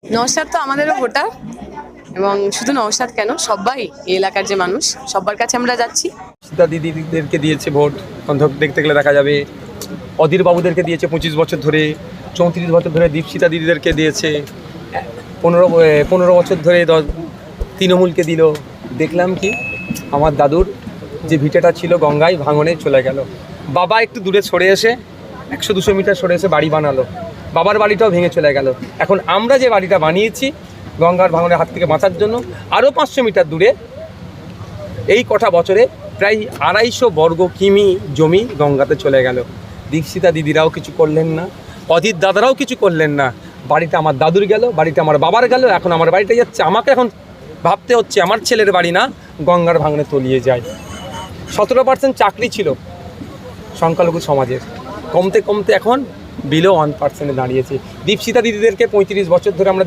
নওশাদ তো আমাদেরও ভোটার, এবং শুধু নওশাদ কেন, সবাই এই এলাকার যে মানুষ, সবার কাছে আমরা যাচ্ছি। সীতা দিদিদেরকে দিয়েছে ভোট, দেখতে গেলে দেখা যাবে। অধীর বাবুদেরকে দিয়েছে 25 বছর ধরে, 34 বছর ধরে দীপশিতা দিদিদেরকে দিয়েছে, 15 বছর ধরে তৃণমূলকে দিল। দেখলাম কি আমার দাদুর যে ভিটেটা ছিল গঙ্গায় ভাঙনে চলে গেল। বাবা একটু দূরে সরে এসে 100-200 মিটার সরে এসে বাড়ি বানালো, বাবার বাড়িটাও ভেঙে চলে গেল। এখন আমরা যে বাড়িটা বানিয়েছি গঙ্গার ভাঙনের হাত থেকে বাঁচার জন্য, আরও 500 মিটার দূরে এই কটা বছরে প্রায় 250 বর্গ কিমি জমি গঙ্গাতে চলে গেল। দীপশিতা দিদিরাও কিছু করলেন না, অজিত দাদারাও কিছু করলেন না। বাড়িটা আমার দাদুর গেল, বাড়িটা আমার বাবার গেল, এখন আমার বাড়িটা যাচ্ছে। আমাকে এখন ভাবতে হচ্ছে আমার ছেলের বাড়ি না গঙ্গার ভাঙনে তলিয়ে যায়। 17% চাকরি ছিল সংখ্যালঘু সমাজের, কমতে কমতে এখন বিলো 1%-এ দাঁড়িয়েছে। দীপশিতা দিদিদেরকে 35 বছর ধরে আমরা